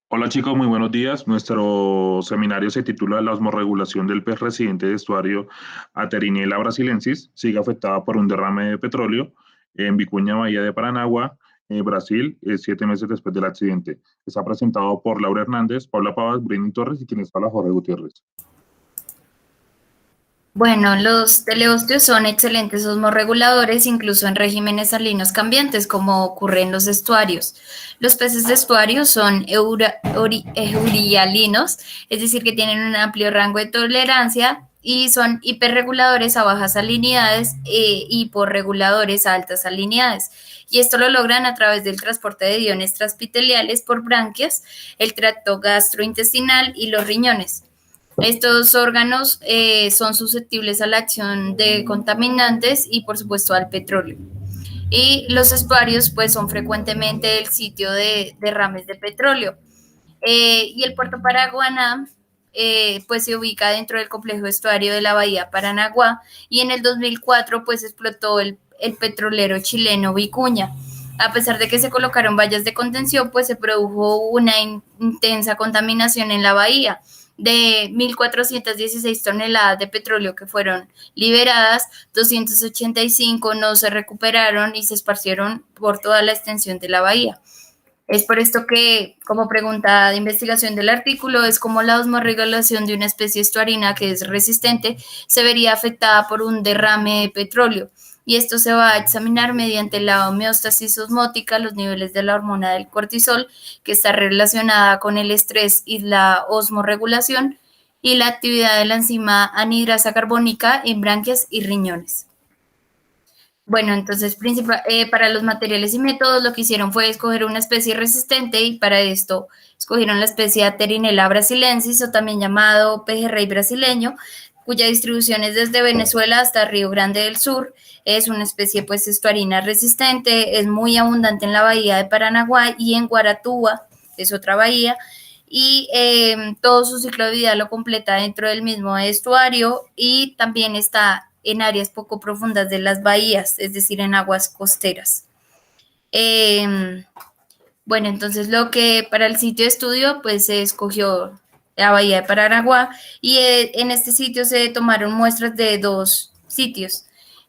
Hola chicos, muy buenos días. Nuestro seminario se titula La osmorregulación del pez residente de estuario Ateriniela brasilensis sigue afectada por un derrame de petróleo en Vicuña, Bahía de Paranagua, Brasil, 7 meses después del accidente. Está presentado por Laura Hernández, Paula Pavas, Brini Torres y quien habla Jorge Gutiérrez. Bueno, los teleostios son excelentes osmorreguladores, incluso en regímenes salinos cambiantes, como ocurre en los estuarios. Los peces de estuario son eurialinos, es decir, que tienen un amplio rango de tolerancia y son hiperreguladores a bajas salinidades y hiporreguladores a altas salinidades. Y esto lo logran a través del transporte de iones transepiteliales por branquias, el tracto gastrointestinal y los riñones. Estos órganos son susceptibles a la acción de contaminantes y por supuesto al petróleo. Y los estuarios pues son frecuentemente el sitio de derrames de petróleo. Y el puerto Paraguaná pues se ubica dentro del complejo estuario de la bahía Paranaguá y en el 2004 pues explotó el petrolero chileno Vicuña. A pesar de que se colocaron vallas de contención, pues se produjo una intensa contaminación en la bahía de 1.416 toneladas de petróleo que fueron liberadas, 285 no se recuperaron y se esparcieron por toda la extensión de la bahía. Es por esto que, como pregunta de investigación del artículo, es como la osmorregulación de una especie estuarina que es resistente se vería afectada por un derrame de petróleo. Y esto se va a examinar mediante la homeostasis osmótica, los niveles de la hormona del cortisol, que está relacionada con el estrés y la osmorregulación, y la actividad de la enzima anhidrasa carbónica en branquias y riñones. Bueno, entonces para los materiales y métodos lo que hicieron fue escoger una especie resistente y para esto escogieron la especie Atherinella brasilensis o también llamado pejerrey brasileño, cuya distribución es desde Venezuela hasta Río Grande del Sur. Es una especie pues estuarina resistente, es muy abundante en la bahía de Paranaguá y en Guaratúa, es otra bahía, y todo su ciclo de vida lo completa dentro del mismo estuario y también está en áreas poco profundas de las bahías, es decir, en aguas costeras. Eh, bueno, entonces lo que para el sitio de estudio, pues se escogió la bahía de Paranaguá y en este sitio se tomaron muestras de dos sitios.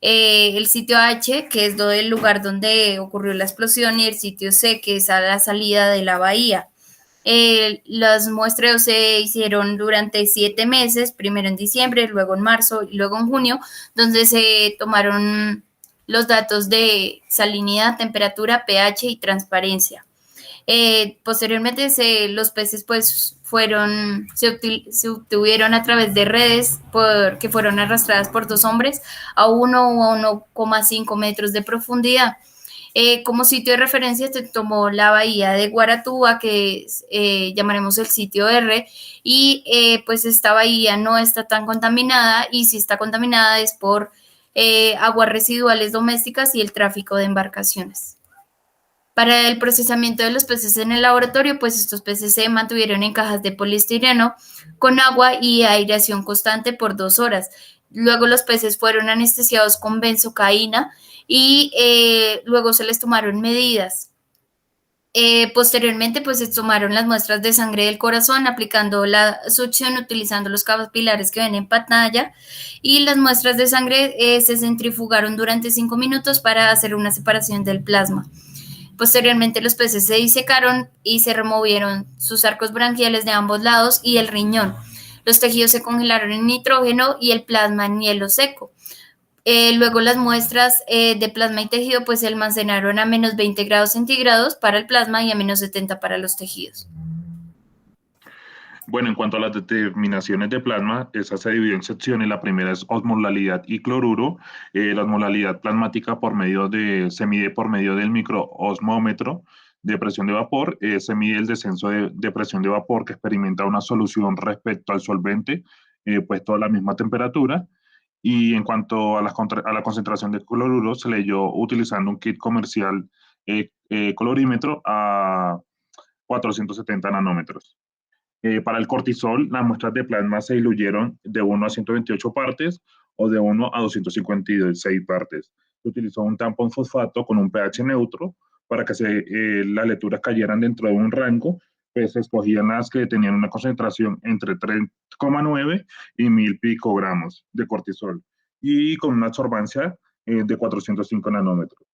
El sitio H, que es el lugar donde ocurrió la explosión, y el sitio C, que es a la salida de la bahía. Los muestreos se hicieron durante 7 meses, primero en diciembre, luego en marzo y luego en junio, donde se tomaron los datos de salinidad, temperatura, pH y transparencia. Posteriormente los peces pues se obtuvieron a través de redes que fueron arrastradas por dos hombres a 1 o 1,5 metros de profundidad. Como sitio de referencia se tomó la bahía de Guaratúa, que llamaremos el sitio R, y pues esta bahía no está tan contaminada y si está contaminada es por aguas residuales domésticas y el tráfico de embarcaciones. Para el procesamiento de los peces en el laboratorio, pues estos peces se mantuvieron en cajas de poliestireno con agua y aireación constante por 2 horas. Luego los peces fueron anestesiados con benzocaína y luego se les tomaron medidas. Posteriormente, pues se tomaron las muestras de sangre del corazón aplicando la succión utilizando los capilares que ven en pantalla y las muestras de sangre se centrifugaron durante 5 minutos para hacer una separación del plasma. Posteriormente los peces se disecaron y se removieron sus arcos branquiales de ambos lados y el riñón. Los tejidos se congelaron en nitrógeno y el plasma en hielo seco. Luego las muestras de plasma y tejido pues se almacenaron a menos 20 grados centígrados para el plasma y a menos 70 para los tejidos. Bueno, en cuanto a las determinaciones de plasma, esa se divide en secciones. La primera es osmolalidad y cloruro. La osmolalidad plasmática se mide por medio del microosmómetro de presión de vapor. Se mide el descenso de presión de vapor que experimenta una solución respecto al solvente, puesto a la misma temperatura. Y en cuanto a a la concentración de cloruro, se leyó utilizando un kit comercial colorímetro a 470 nanómetros. Para el cortisol, las muestras de plasma se diluyeron de 1 a 128 partes o de 1 a 256 partes. Se utilizó un tampón fosfato con un pH neutro para que las lecturas cayeran dentro de un rango pues se escogían las que tenían una concentración entre 3,9 y 1000 picogramos de cortisol y con una absorbancia de 405 nanómetros.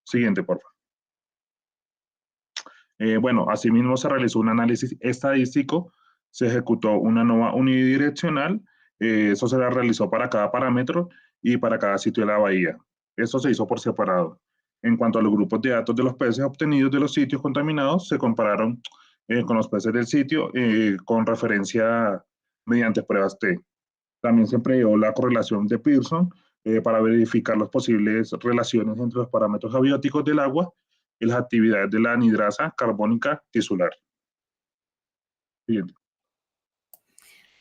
Siguiente, por favor. Bueno, asimismo se realizó un análisis estadístico, se ejecutó una nueva unidireccional, eso se realizó para cada parámetro y para cada sitio de la bahía. Eso se hizo por separado. En cuanto a los grupos de datos de los peces obtenidos de los sitios contaminados, se compararon con los peces del sitio con referencia mediante pruebas T. También se empleó la correlación de Pearson para verificar las posibles relaciones entre los parámetros abióticos del agua y las actividades de la anhidrasa carbónica tisular. Siguiente.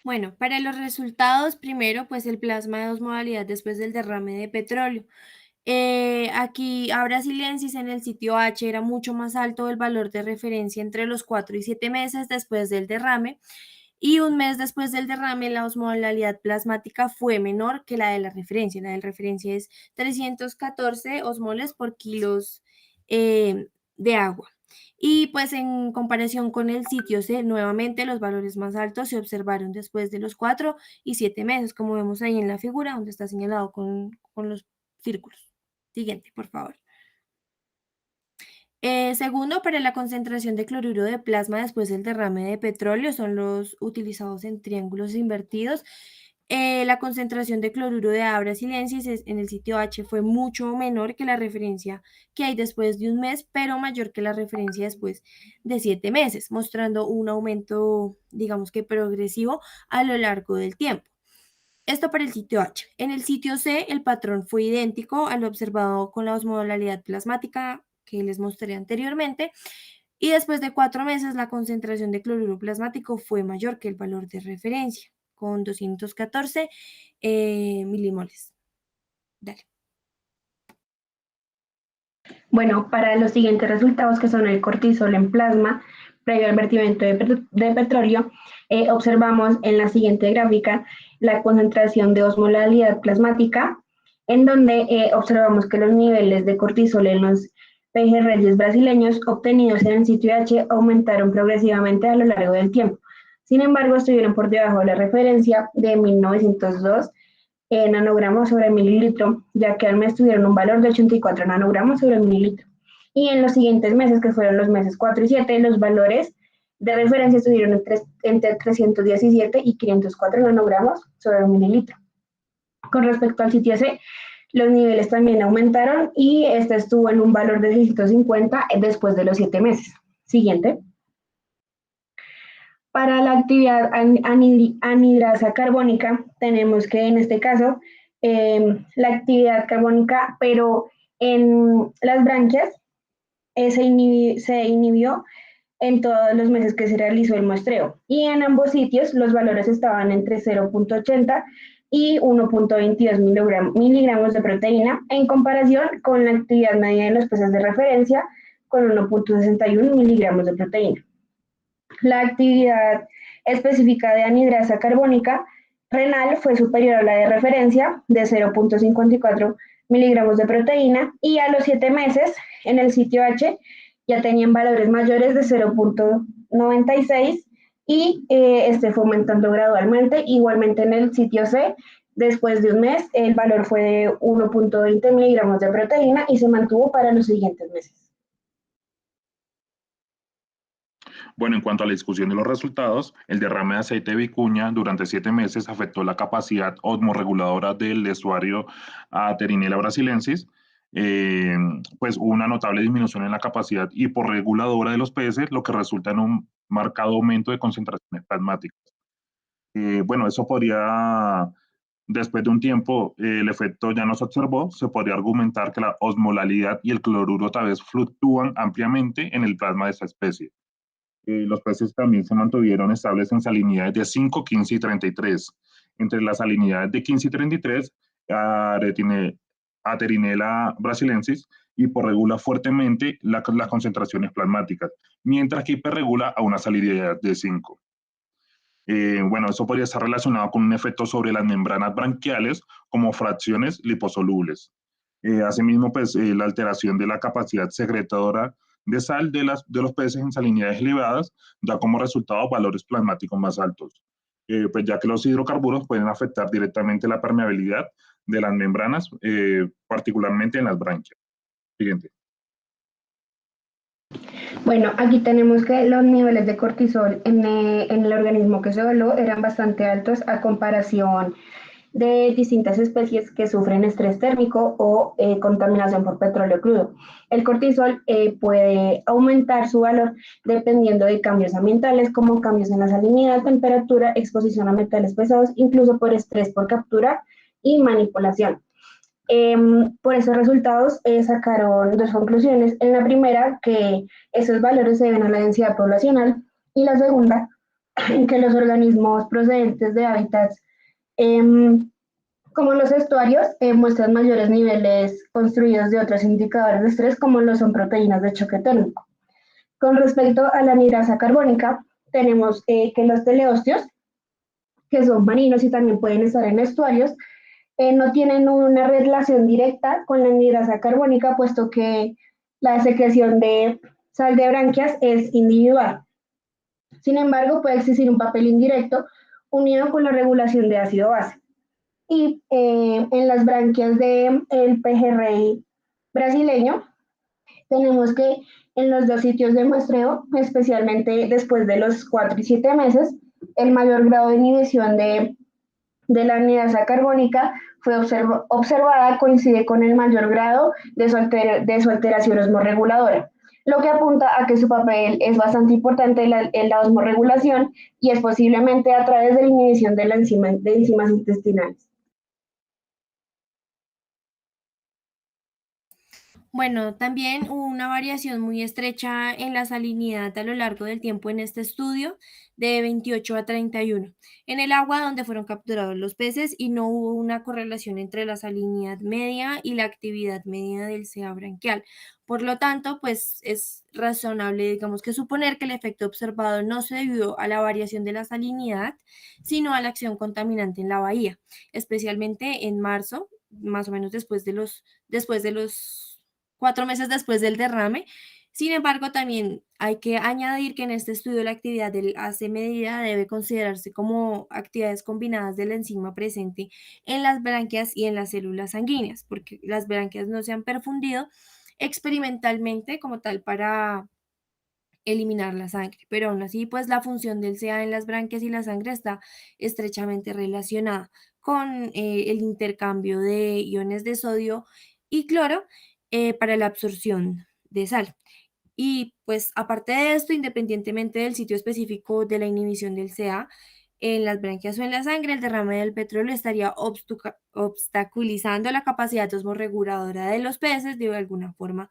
Bueno, para los resultados, primero, pues el plasma de osmolaridad después del derrame de petróleo. Aquí a Brasiliensis en el sitio H era mucho más alto el valor de referencia entre los 4 y 7 meses después del derrame, y un mes después del derrame la osmolaridad plasmática fue menor que la de la referencia. La de la referencia es 314 osmoles por kilos de agua. Y pues en comparación con el sitio C, nuevamente los valores más altos se observaron después de los 4 y 7 meses, como vemos ahí en la figura, donde está señalado con los círculos. Siguiente, por favor. Segundo, para la concentración de cloruro de plasma después del derrame de petróleo, son los utilizados en triángulos invertidos. La concentración de cloruro de A brasiliensis en el sitio H fue mucho menor que la referencia que hay después de un mes, pero mayor que la referencia después de 7 meses, mostrando un aumento, digamos que progresivo a lo largo del tiempo. Esto para el sitio H. En el sitio C, el patrón fue idéntico al observado con la osmolaridad plasmática que les mostré anteriormente, y después de 4 meses la concentración de cloruro plasmático fue mayor que el valor de referencia, con 214 milimoles. Dale. Bueno, para los siguientes resultados, que son el cortisol en plasma previo al vertimiento de petróleo, observamos en la siguiente gráfica la concentración de osmolaridad plasmática, en donde observamos que los niveles de cortisol en los pejerreyes brasileños obtenidos en el sitio H aumentaron progresivamente a lo largo del tiempo. Sin embargo, estuvieron por debajo de la referencia de 1902 nanogramos sobre mililitro, ya que al mes tuvieron un valor de 84 nanogramos sobre mililitro. Y en los siguientes meses, que fueron los meses 4 y 7, los valores de referencia estuvieron entre 317 y 504 nanogramos sobre un mililitro. Con respecto al sitio C, los niveles también aumentaron y este estuvo en un valor de 650 después de los 7 meses. Siguiente. Para la actividad anhidrasa carbónica, tenemos que en este caso, la actividad carbónica, pero en las branquias, se inhibió en todos los meses que se realizó el muestreo. Y en ambos sitios los valores estaban entre 0.80 y 1.22 miligramos de proteína, en comparación con la actividad media de los peces de referencia, con 1.61 miligramos de proteína. La actividad específica de anhidrasa carbónica renal fue superior a la de referencia de 0.54 miligramos de proteína, y a los 7 meses en el sitio H ya tenían valores mayores de 0.96 y este fue aumentando gradualmente. Igualmente en el sitio C, después de un mes, el valor fue de 1.20 miligramos de proteína y se mantuvo para los siguientes meses. Bueno, en cuanto a la discusión de los resultados, el derrame de aceite de vicuña durante 7 meses afectó la capacidad osmorreguladora del estuario Terinella brasiliensis. Pues hubo una notable disminución en la capacidad hiporreguladora de los peces, lo que resulta en un marcado aumento de concentraciones plasmáticas. Bueno, eso podría, después de un tiempo, el efecto ya no se observó, se podría argumentar que la osmolalidad y el cloruro tal vez fluctúan ampliamente en el plasma de esta especie. Los peces también se mantuvieron estables en salinidades de 5, 15 y 33. Entre las salinidades de 15 y 33, Terinella brasiliensis hiporregula fuertemente las concentraciones plasmáticas, mientras que hiperregula a una salinidad de 5. Bueno, eso podría estar relacionado con un efecto sobre las membranas branquiales como fracciones liposolubles. Asimismo, pues la alteración de la capacidad secretadora de sal de los peces en salinidades elevadas da como resultado valores plasmáticos más altos, pues ya que los hidrocarburos pueden afectar directamente la permeabilidad de las membranas, particularmente en las branquias. Siguiente. Bueno, aquí tenemos que los niveles de cortisol en el organismo que se evaluó eran bastante altos a comparación de distintas especies que sufren estrés térmico o contaminación por petróleo crudo. El cortisol puede aumentar su valor dependiendo de cambios ambientales como cambios en la salinidad, temperatura, exposición a metales pesados, incluso por estrés por captura y manipulación. Por esos resultados sacaron dos conclusiones. En la primera, que esos valores se deben a la densidad poblacional, y la segunda, que los organismos procedentes de hábitats como los estuarios muestran mayores niveles construidos de otros indicadores de estrés, como lo son proteínas de choque térmico. Con respecto a la anhidrasa carbónica, tenemos que los teleostios, que son marinos y también pueden estar en estuarios, no tienen una relación directa con la anhidrasa carbónica, puesto que la secreción de sal de branquias es individual. Sin embargo, puede existir un papel indirecto unido con la regulación de ácido base. Y en las branquias del pejerrey brasileño, tenemos que en los dos sitios de muestreo, especialmente después de los 4 y 7 meses, el mayor grado de inhibición de la anhidrasa carbónica fue observada, coincide con el mayor grado de su alteración osmorreguladora, lo que apunta a que su papel es bastante importante en la osmorregulación y es posiblemente a través de la inhibición de enzimas intestinales. Bueno, también hubo una variación muy estrecha en la salinidad a lo largo del tiempo en este estudio, de 28 a 31, en el agua donde fueron capturados los peces, y no hubo una correlación entre la salinidad media y la actividad media del CA branquial. Por lo tanto, pues es razonable, digamos, que suponer que el efecto observado no se debió a la variación de la salinidad, sino a la acción contaminante en la bahía, especialmente en marzo, más o menos después de los 4 meses después del derrame. Sin embargo, también hay que añadir que en este estudio la actividad del AC medida debe considerarse como actividades combinadas de la enzima presente en las branquias y en las células sanguíneas, porque las branquias no se han perfundido experimentalmente como tal para eliminar la sangre, pero aún así, pues la función del CA en las branquias y la sangre está estrechamente relacionada con el intercambio de iones de sodio y cloro para la absorción de sal. Y pues aparte de esto, independientemente del sitio específico de la inhibición del CA, en las branquias o en la sangre, el derrame del petróleo estaría obstaculizando la capacidad osmorreguladora de los peces de alguna forma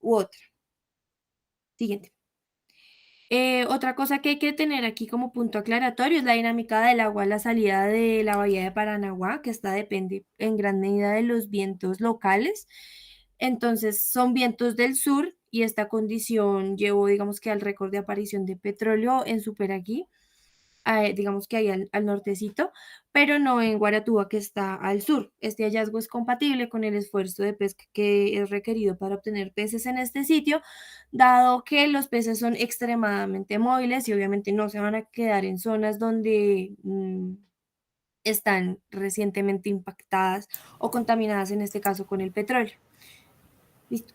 u otra. Siguiente. Otra cosa que hay que tener aquí como punto aclaratorio es la dinámica del agua a la salida de la bahía de Paranaguá, que esta depende en gran medida de los vientos locales. Entonces, son vientos del sur y esta condición llevó, digamos que al récord de aparición de petróleo en Superagui, digamos que ahí al nortecito, pero no en Guaratúa, que está al sur. Este hallazgo es compatible con el esfuerzo de pesca que es requerido para obtener peces en este sitio, dado que los peces son extremadamente móviles y obviamente no se van a quedar en zonas donde están recientemente impactadas o contaminadas, en este caso con el petróleo. Listo.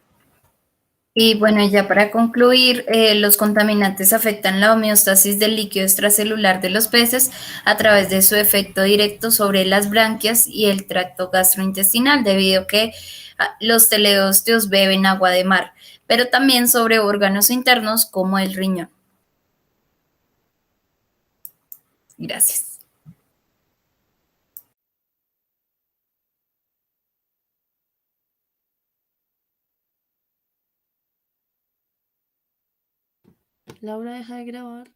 Y bueno, y ya para concluir, los contaminantes afectan la homeostasis del líquido extracelular de los peces a través de su efecto directo sobre las branquias y el tracto gastrointestinal, debido a que los teleosteos beben agua de mar, pero también sobre órganos internos como el riñón. Gracias. Laura, deja de grabar.